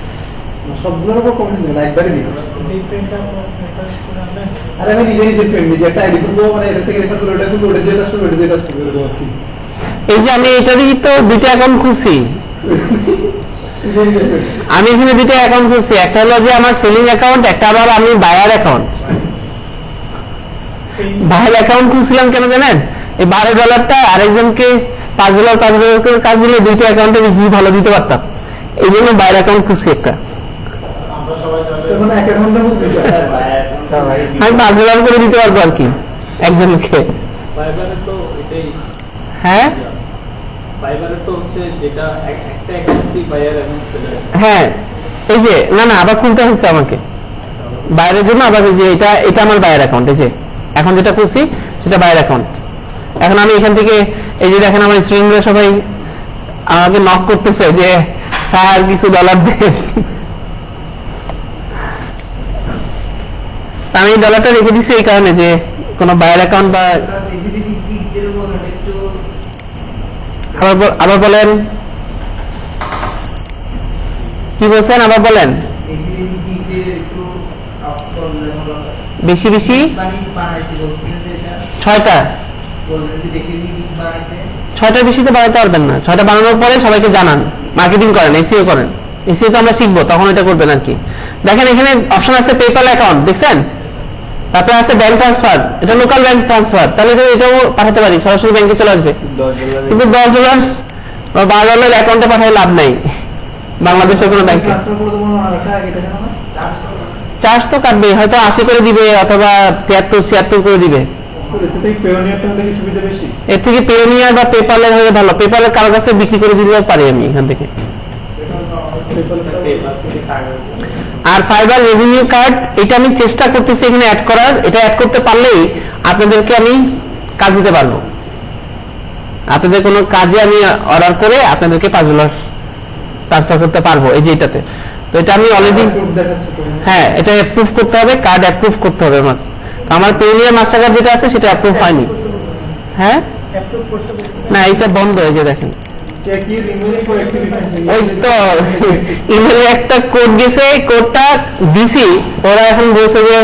সবগুলোর উপর কমিশন দিবে না, একবারই দিবে। যে ফ্রেন্ডটা রেফার করে আনবেন, আর আমি নিজে নিজে ফ্রেন্ড নিজে একটা আইডি করবো, মানে এটা থেকে রেফার করে ওটা করবো, ওটা দিয়ে কাজ করবো, ওটা দিয়ে কাজ করবো, এরকম আর কি। এই যে আমি এটারই তো 2টা অ্যাকাউন্ট খুলছি, নিজে নিজে friend। আমি এখানে 2টা অ্যাকাউন্ট খুলছি, একটা হলো যে আমার সেলিং অ্যাকাউন্ট, একটা আবার আমি বায়ার অ্যাকাউন্ট। বায়ার অ্যাকাউন্ট খুলছিলাম কেন জানেন? এই $12টা আরেকজনকে $5 করে কাজ দিলে 2টা অ্যাকাউন্টে রিভিউ ভালো দিতে পারতাম, এই জন্য বায়ার অ্যাকাউন্ট খুলছি একটা। তার মানে এক অ্যাকাউন্টের মধ্যে দুটো। আমি $5 করে দিতে পারবো আর কি একজনকে। ফাইবারে তো এটাই, হ্যাঁ ফাইবারে তো হচ্ছে যেটা একটা অ্যাকাউন্টই বায়ার অ্যাকাউন্ট চলে যায়। হ্যাঁ, এই যে না না, আবার খুলতে হচ্ছে আমাকে বাইরের জন্য, আবার এই যে এটা আমার বায়ার অ্যাকাউন্ট, এই যে এখন যেটা খুলছি সেটা বায়ার অ্যাকাউন্ট। এখন আমি এখান থেকে এই যে দেখেন আমার স্টুডেন্টরা সবাই আমাকে নক করতেছে যে স্যার কিছু ডলার দেন, আমি ডলারটা রেখে দিচ্ছি এই কারণে যে কোনো বায়ার অ্যাকাউন্ট বা বেশি বেশি গিগ যেটা বলেন একটু আবার বলেন কি বলছেন, আবার বলেন। বেশি বেশি গিগ দিয়ে একটু আপ করলে হলো, বেশি বেশি মানে বানাইতে বলছিলেন যে এটা 6টা, বললেন যে বেশি বেশি গিগ বানাইতে 6টার বেশি তো বানাতে পারবেন না। 6টা বানানোর পরে সবাইকে জানান, মার্কেটিং করেন, এসইও করেন। এসইও তো আমরা শিখবো, তখন এটা করবেন আর কি। দেখেন এখানে অপশন আছে পেপ্যাল অ্যাকাউন্ট, দেখছেন? তারপরে আছে ব্যাংক ট্রান্সফার, এটা লোকাল ব্যাংক ট্রান্সফার, তাহলে তো এটাও পাঠাতে পারি, সরাসরি ব্যাংকে চলে আসবে। $10 কিন্তু $10 বা $12 অ্যাকাউন্টে পাঠালে লাভ নাই বাংলাদেশের কোনো ব্যাংকে। ট্রান্সফার করে দেবো না, রাখা আগে টাকা না। চার্জ তো কাটবে, হয়তো 80 করে দিবে অথবা 73-76 করে দিবে। স্যার এর থেকে পেওনিয়ারটা হলে কি সুবিধা বেশি? এর থেকে পেওনিয়ার বা পেপালের হয়ে ভালো, পেপালের কারো কাছে বিক্রি করে দিলেও পারি আমি এখান থেকে। পেপার থেকে টাকা আর ফাইবার রেভিনিউ কার্ড, এটা আমি চেষ্টা করতেছি এখানে অ্যাড করার। এটা অ্যাড করতে পারলেই আপনাদেরকে আমি কাজ দিতে পারবো, আপনাদের কোনো কাজে আমি অর্ডার করে আপনাদেরকে $5 ট্রান্সফার করতে পারবো, এই যে এটাতে। তো এটা আমি অলরেডি, দেখাচ্ছে তো। হ্যাঁ এটা অ্যাপ্রুভ করতে হবে, কার্ড অ্যাপ্রুভ করতে হবে আমার। তো আমার পেনিয়ার মাস্টার কার্ড যেটা আছে সেটা অ্যাপ্রুভ হয়নি। হ্যাঁ অ্যাপ্রুভ করতে বলতেছে না, এটা বন্ধ, এই যে দেখেন check your email for activity. ওই তো ইমেলে একটা কোড গেছে, এই কোডটা দিছি, ওরা এখন বলছে যে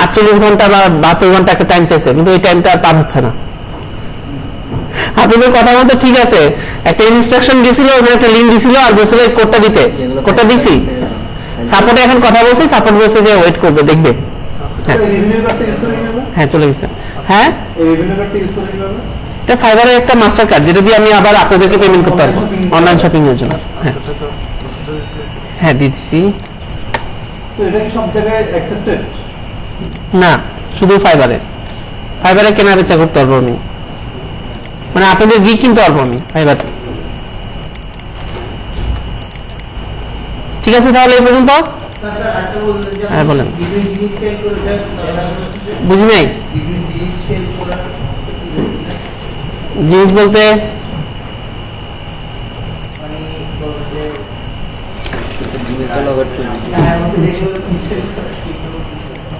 48 ঘন্টা বা 72 ঘন্টা একটা টাইম চাইছে, কিন্তু ওই টাইমটা আর পার হচ্ছে না। আপনাদের কথা মতো ঠিক আছে, একটা ইনস্ট্রাকশন দিয়েছিল, ওখানে একটা লিঙ্ক দিয়েছিল আর বলছিল এই কোডটা দিতে, কোডটা দিছি, সাপোর্টে এখন কথা বলছি, সাপোর্ট বলছে যে ওয়েট করবে, দেখবে। হ্যাঁ রেভিনিউ কার্ডটা ইউজ করে কিভাবে? হ্যাঁ চলে গেছে। হ্যাঁ এই রেভিনিউ কার্ডটা ইউজ করে কিভাবে? এটা ফাইবারের একটা মাস্টার কার্ড, যেটা দিয়ে আমি আবার আপনাদেরকে পেমেন্ট করতে পারবো অনলাইন শপিং এর জন্য। হ্যাঁ হ্যাঁ দিচ্ছি। তো এটা কি সব জায়গায় অ্যাকসেপ্টেড? না, শুধু ফাইবারে কেনা বেচা করতে পারবো আমি, মানে আপনাদের গিগ কিনতে পারবো আমি ফাইবার। ঠিক আছে তাহলে এই পর্যন্ত। স্যার একটা বললেন যে হ্যাঁ, বলেন। বিভিন্ন জিনিস সেল করে এটা বুঝি নাই। বিভিন্ন জিনিস সেল করা জিনিস বলতে মানে বলবো যে জিমেলটা লগ আউট করে আমাকে যেগুলো কি সেল করে কি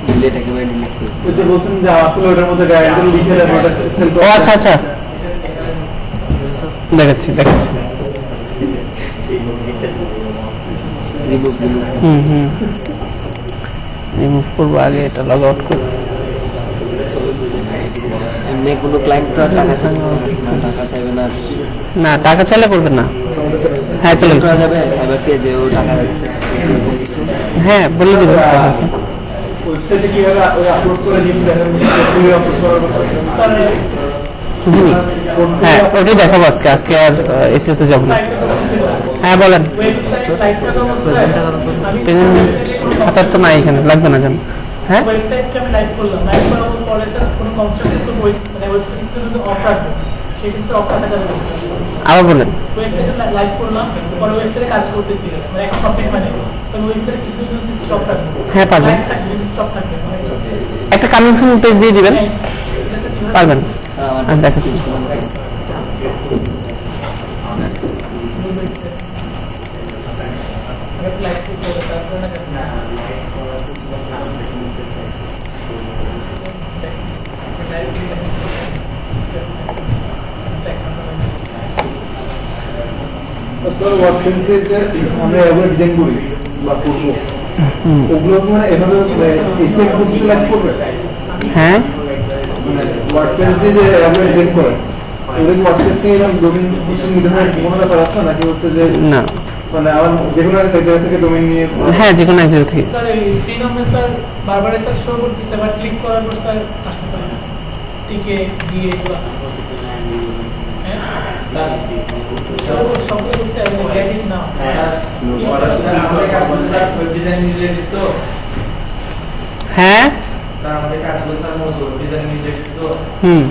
ডিলিট একেবারে ডিলিট করে ওই যে বলছেন যে আপনি ওটার মধ্যে গাইড লিখে দেন ওটা সেল ও আচ্ছা আচ্ছা, দেখাচ্ছি। রিমুভ রিমুভ করবো, আগে এটা লগ আউট করবো। এমনি কোনো ক্লায়েন্ট তো আর টাকা চাচ্ছে না, টাকা চাইবে না। না, টাকা চাইলে করবেন না। হ্যাঁ চলে গেছে। করা যাবে ফাইবার পেয়ে যে ও টাকা যাচ্ছে এরকম কিছু। হ্যাঁ বলে দেবো। ওয়েবসাইটে কিভাবে আপলোড করে দিন দেখেন পুরো আপলোড করার কথা। জি হ্যাঁ ওটাই দেখাবো আজকে আর এসিওতে যাবো না। হ্যাঁ বলেন। আচ্ছা তো না এখানে লাগবে না জান। হ্যাঁ ওয়েবসাইটকে আমি লাইভ করলাম, লাইভ করার পরে স্যার কোনো কনস্ট্রাকশন তো মানে ওয়েবসাইট কিছু কিন্তু অফ রাখবো, সেই ক্ষেত্রে অফ রাখা যাবে না। আবার বলেন। ওয়েবসাইটে লাইভ করলাম, পরে ওয়েবসাইটে কাজ করতেছি, মানে এখন কমপ্লিট হয় না, তো ওয়েবসাইটে কিছু কিন্তু স্টপ রাখবো। হ্যাঁ, পারবেন। লাইভ থাকবে কিন্তু স্টপ থাকবে। একটা কামিং সুন পেজ দিয়ে দিবেন, হ্যাঁ, এটা স্যার কিভাবে পারবেন। আমার দেখাচ্ছি। আগে লাইভ করতে হবে, তারপরে না কাজ। স্যার ওয়ার্ডপ্রেস দিয়ে যে আমরা এগুলো ডিজাইন করি বা করব ওগুলো কি মানে এভাবে এসে কোড সিলেক্ট করবে? হ্যাঁ মানে ওয়ার্ডপ্রেস দিয়ে যে এগুলো ডিজাইন করে এগুলো কি ওয়ার্ডপ্রেস থেকে ডোমেইন হোস্টিং নিতে হয় কোনো ব্যাপার আছে নাকি হচ্ছে যে না, মানে আমার যেকোনো একটা জায়গা থেকে ডোমেইন নিয়ে? হ্যাঁ যে কোনো এক জায়গা থেকে। স্যার এই ফ্রি নামে স্যার বারবার স্যার শো করতেছে, বাট ক্লিক করার পর স্যার আসতেছে না, টিকে দিয়ে এগুলো সবগুলো করছে এবং গেট ইট নাও। হ্যাঁ হুম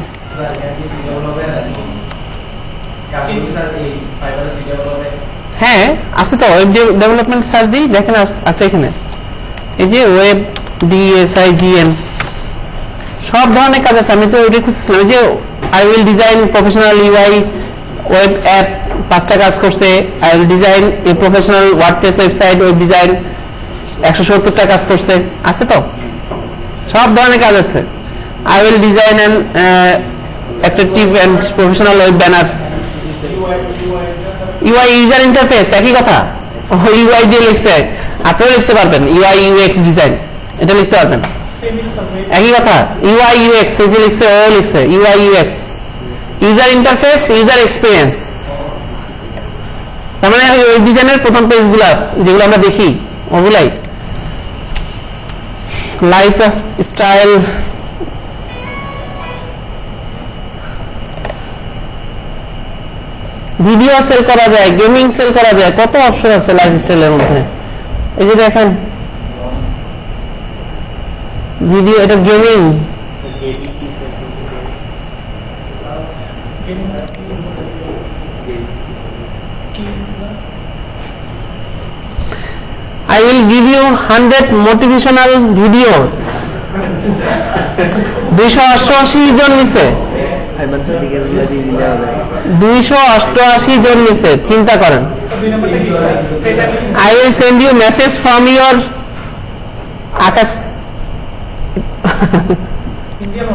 হ্যাঁ আছে তো, ওয়েব ডেভেলপমেন্ট সার্চ দিই দেখেন আছে এখানে, এই যে ওয়েব DSIGN সব ধরনের কাজ আছে। আমি তো ওইটা খুঁজছিলাম, এই যে I will design professional UI web app 5টা কাজ করছে, I will design a professional WordPress website web design 170টা কাজ করছে, আছে তো সব ধরনের কাজ আছে। I will design an attractive and professional web banner. UI user interface একই কথা, UI দিয়ে লিখছে, আপনিও লিখতে পারবেন UI UX ডিজাইন, এটা লিখতে পারবেন একই কথা। UI UX এই যে লিখছে ও লিখছে UI UX user interface user experience, তার মানে ওই ডিজাইনের প্রথম পেজগুলা যেগুলো আমরা দেখি ওগুলাই। লাইফ স্টাইল, ভিডিও সেল করা যায়, গেমিং সেল করা যায়, কত অপশন আছে লাইফস্টাইলের মধ্যে। এই যে দেখেন ভিডিও, এটা gaming, I will give you 100 motivational video 288 জন নিছে, ফাইবার থেকে এগুলো দিয়ে দিলে হবে। 288 জন নিছে, চিন্তা করেন। দুই নম্বরটা কি sir? I will send you message from your Akash Indian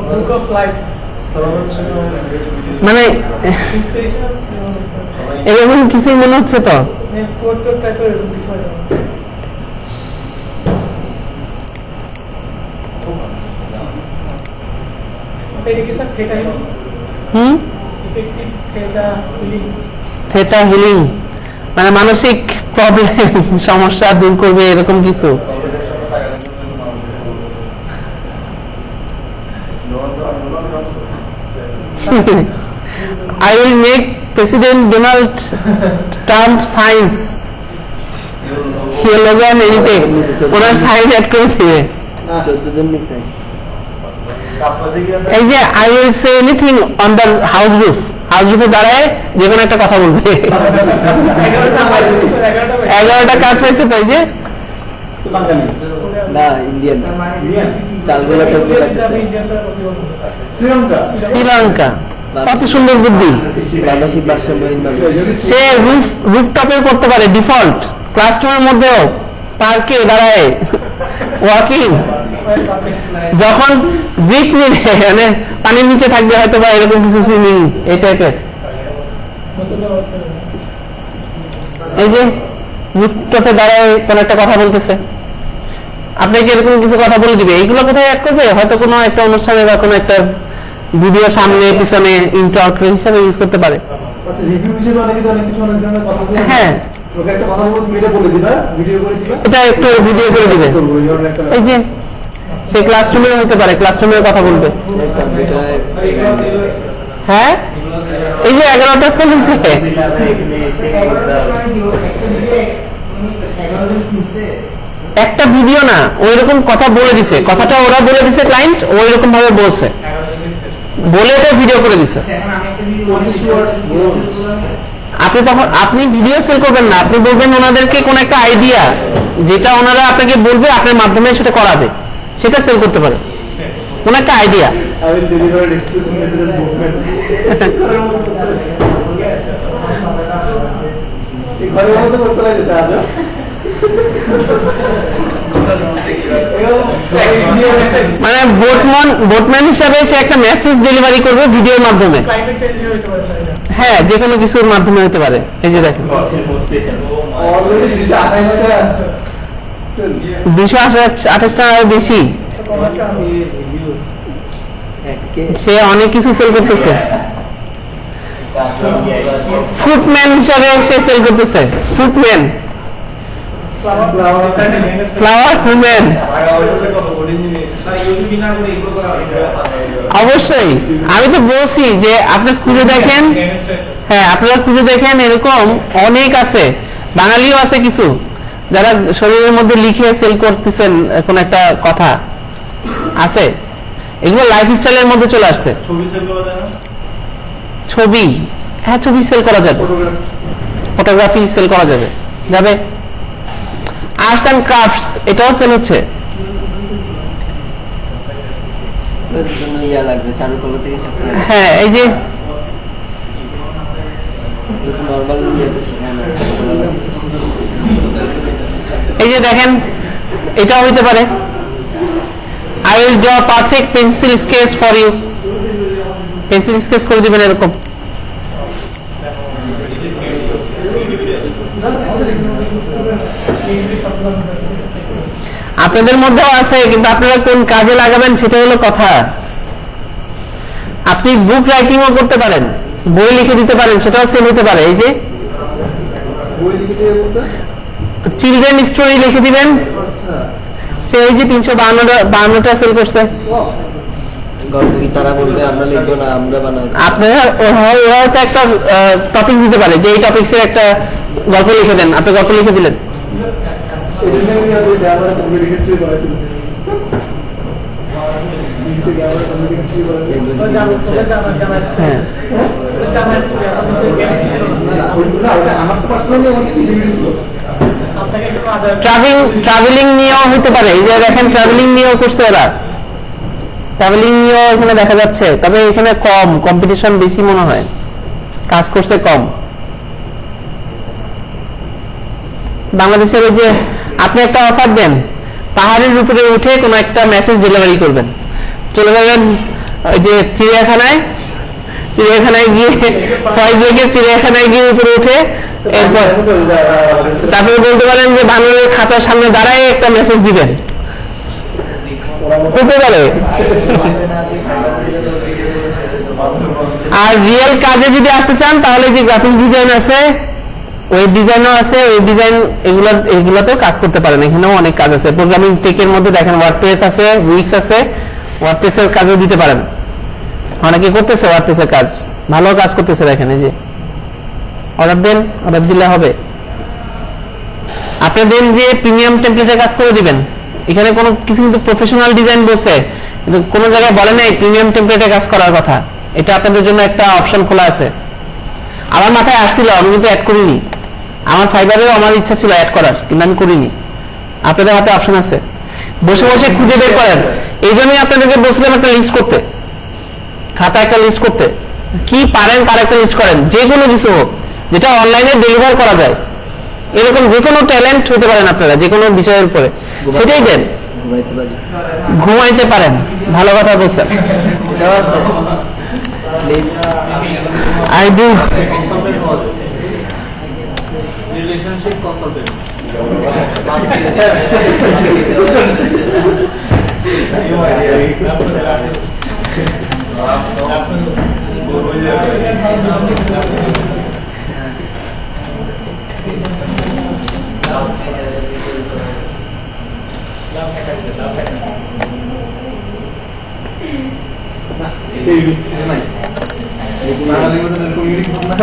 book of life, মানে inspirational এরকম কিছু মনে হচ্ছে তো। কোড টোড টাইপের কিছু হয় না। সেটা কি sir theta healing hmm effective theta healing theta healing মানে মানসিক প্রবলেম সমস্যা দূর করবে এরকম কিছু I will make President Donald Trump signs here logo and any text ওনার সাইন অ্যাড করে দিবে 14 জন নিছে এই যে I will say anything on the house roof দাঁড়ায় যে কোনো একটা কথা বলবে 11টা পাইছে স্যার 11টা 11টা কাজ পাইছে তাই যে বাঙালি না ইন্ডিয়ান তার মানে চালগুলো তো লাগতেছে Indian sir possible Sri Lanka Sri Lanka কত সুন্দর বুদ্ধি মানসিক ভারসাম্যহীন মানুষ সে রুফটপে করতে পারে ডিফল্ট ক্লাসরুমের মধ্যেও পার্কে দাঁড়ায় ওয়াকিং যখন ব্রিক নিবে মানে পানির নিচে থাকবে হয়তো বা এরকম কিছু সুইমিং এই টাইপের মুসলমান অবস্থা এই যে রুফটপে দাঁড়ায় কোন একটা কথা বলতেছে আপনাকে এরকম কিছু কথা বলে দিবে এইগুলো কোথায় অ্যাড করবে হয়তো কোনো একটা অনুষ্ঠানে বা কোনো একটা ভিডিও সামনে পিছনে ইন্টারপ্ট হিসেবে ইউজ করতে পারে আচ্ছা রিভিউ হিসেবে অনেক কিছু অনেক ধরনের কথা বলে হ্যাঁ ওকে একটা কথা বলবো তুমি এটা বলে দিবা ভিডিও করে দিবা এটা একটু ভিডিও করে দিবে করবো এই ধরনের একটা এই যে সে ক্লাসরুমে হতে পারে ক্লাসরুমের কথা বলবে কম্পিউটারে হ্যাঁ এই যে 11টা চলেছে মানে কি একটা ভিডিও 11 জন নিছে একটা ভিডিও না ওইরকম কথা বলে দিছে কথাটা ওরা বলে দিছে ক্লায়েন্ট ওইরকম ভাবে বলছে বলে এটা ভিডিও করে দিছে এখন আমি একটা ভিডিও বানাইছি ওয়ার্ডস আপনি ভিডিও সেল করবেন না আপনি বলবেন ওনাদেরকে কোন একটা আইডিয়া যেটা ওনারা আপনাকে বলবে আপনার মাধ্যমে সেটা করাবে সেটা সেল করতে পারে কোন একটা idea I will deliver an exclusive messages booklet. এই ঘরের মধ্যে করতে লাগছে আজ মানে বোটম্যান হিসাবে সে একটা মেসেজ ডেলিভারি করবে ভিডিওর মাধ্যমে ক্লাইমেট চেঞ্জ হইতে পারে স্যার এটা হ্যাঁ যে কোনো কিছুর মাধ্যমে হতে পারে এই যে দেখেন অলরেডি 228টা বেশি এককে সে অনেক কিছু সেল করতেছে ফুটম্যান হিসাবে সে সেল করতেছে ফুটম্যান ফ্লাওয়ার ম্যান অবশ্যই আমি তো বলছি যে আপনি খুঁজে দেখেন হ্যাঁ আপনারা খুঁজে দেখেন এরকম অনেক আছে বাঙালিও আছে কিছু যারা শরীরের মধ্যে লিখে সেল করতেছেন কোন একটা কথা আছে এগুলো লাইফস্টাইলের মধ্যে চলে আসছে ছবি হ্যাঁ ছবি সেল করা যাবে ফটোগ্রাফি সেল করা যাবে যাবে আর্টস এন্ড ক্রাফটস এটাও সেল হচ্ছে এর জন্য ইয়া লাগবে চারুকলা থেকে শিখতে হবে হ্যাঁ এই যে নরমাল ইয়েতে শেখায় না চারুকলা লাগে। এই যে দেখেন এটাও হইতে পারে I will draw perfect pencil sketch for you pencil sketch করে দিবেন এরকম আপনাদের মধ্যেও আছে কিন্তু আপনারা কোন কাজে লাগাবেন সেটা হলো কথা আপনি বুক রাইটিংও করতে পারেন বই লিখে দিতে পারেন সেটাও সেল হতে পারে এই যে বই লিখে দিয়ে বলতে চিলড্রেন স্টোরি লিখে দিবেন সে এই যে 352টা সেল করছে গল্প কি তারা বলবে আমরা লিখবো না আমরা বানাই আপনারা ওরা হয়তো একটা টপিক দিতে পারে যে এই টপিক্সের একটা গল্প লিখে দেন আপনি গল্প লিখে দিলেন সেই জন্য আমি ব্যবহার কমিউনিটি হিস্ট্রি করেছিলাম নিচে ব্যবহার কমিউনিটি হিস্ট্রি করেছিলাম এগুলো ওটা যদি জানা হচ্ছে ওটা জানা জানা হ্যাঁ জানা স্টোরি আপনি যে গ্যারান্টি ছিল আমার তো পার্সোনালি আমার ডিগ্রি ছিল আপনাকে একটু আদার ট্রাভেলিং নিয়েও হতে পারে এই যে দেখেন ট্রাভেলিং নিয়েও করছে ওরা ট্রাভেলিং নিয়েও এখানে দেখা যাচ্ছে তবে এখানে কম কম্পিটিশন বেশি মনে হয় কাজ করছে কম বাংলাদেশের ওই যে আপনি একটা অফার দেন পাহাড়ের উপরে উঠে কোনো একটা মেসেজ ডেলিভারি করবেন চলে যাবেন ওই যে চিড়িয়াখানায় গিয়ে ফয়েজবেগের চিড়িয়াখানায় গিয়ে উপরে উঠে এরপর তারপরে বলতে পারেন যে বানরের খাঁচার সামনে দাঁড়ায় একটা মেসেজ দিবেন হতে পারে আর রিয়েল কাজে যদি আসতে চান তাহলে যে গ্রাফিক্স ডিজাইন আছে, ওয়েব ডিজাইনও আছে, ওয়েব ডিজাইন এগুলাতেও কাজ করতে পারেন। এখানেও অনেক কাজ আছে। প্রোগ্রামিং টেকের মধ্যে দেখেন ওয়ার্ডপ্রেস আছে, উইক্স আছে, ওয়ার্ডপ্রেসের কাজও দিতে পারেন। অনেকে করতেছে ওয়ার্ডপ্রেসের কাজ, ভালো কাজ করতেছে। দেখেন এই যে অর্ডার দেন, অর্ডার দিলে হবে। আপনি দেন যে প্রিমিয়াম টেমপ্লেটে কাজ করে দিবেন। এখানে কোনো কিছু কিন্তু প্রফেশনাল ডিজাইন বলছে, কিন্তু কোনো জায়গায় বলে নাই প্রিমিয়াম টেমপ্লেটে কাজ করার কথা। এটা আপনাদের জন্য একটা অপশন খোলা আছে। আমার মাথায় আসছিল, আমি কিন্তু অ্যাড করিনি। আমার ফাইবারেও আমার ইচ্ছা ছিল অ্যাড করার, কিন্তু আমি করিনি। আপনাদের হাতে অপশন আছে, বসে বসে খুঁজে বের করেন। এই জন্যই আপনাদেরকে বলছিলাম একটা লিস্ট করতে, খাতা একটা লিস্ট করতে, কি পারেন তার একটা লিস্ট করেন। যে কোনো কিছু হোক যেটা অনলাইনে ডেলিভার করা যায়, এরকম যে কোনো ট্যালেন্ট হতে পারেন আপনারা, যে কোনো বিষয়ের উপরে, সেটাই দেন। ঘুমাইতে পারি। ঘুমাইতে পারেন, ভালো কথা বলছেন। এটাও আছে sleep. I do. Relationship consultant. এটা ইউনিক নাই, বাঙালির মধ্যে এরকম ইউনিক হবে না।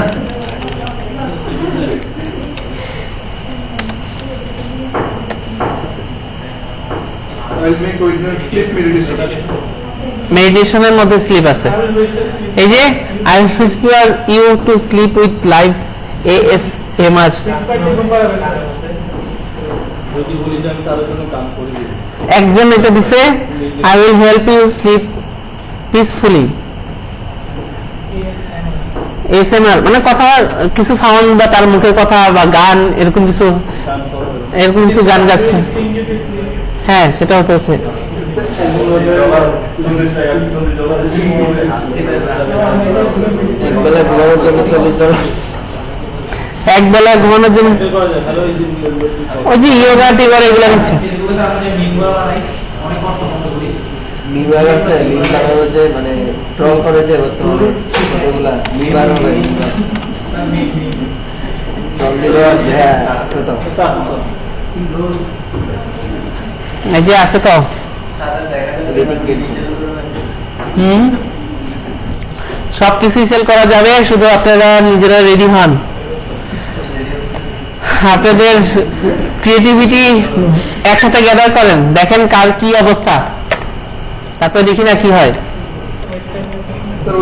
I'll make original sleep meditation. মেডিটেশনের মধ্যে স্লিপ আছে। এই যে I inspire you to sleep with live ASMR। যদি বলি যে আমি তার জন্য কাম করি, একজন এটা দিছে, I will help you sleep peacefully. ASMR মানে কথা, কিছু সাউন্ড বা তার মুখের কথা বা গান, এরকম কিছু কাম করো। এরকম কিছু গান গাচ্ছে। হ্যাঁ, সেটা হতে হচ্ছে। একবেলা ঘুমানোর জন্য $40। এক বেলা ঘুমানোর জন্য এটা করা যায়, ভালো ইজি ইউনিভার্সিটি। ওই যে ইয়োগা টিগা এগুলো হচ্ছে। মিমার আছে, মিম বানানোর যে মানে ট্রল করে যে বর্তমানে ওগুলা মিমার হবে, ট্রল দিলে আছে। হ্যাঁ আছে তো। এই যে আছে তো। সবকিছুই সেল করা যাবে, শুধু আপনারা নিজেরা রেডি হন। আপনাদের ক্রিয়েটিভিটি একসাথে গ্যাদার করেন, দেখেন কার কি অবস্থা, তারপরে দেখি না কি হয়। Sir,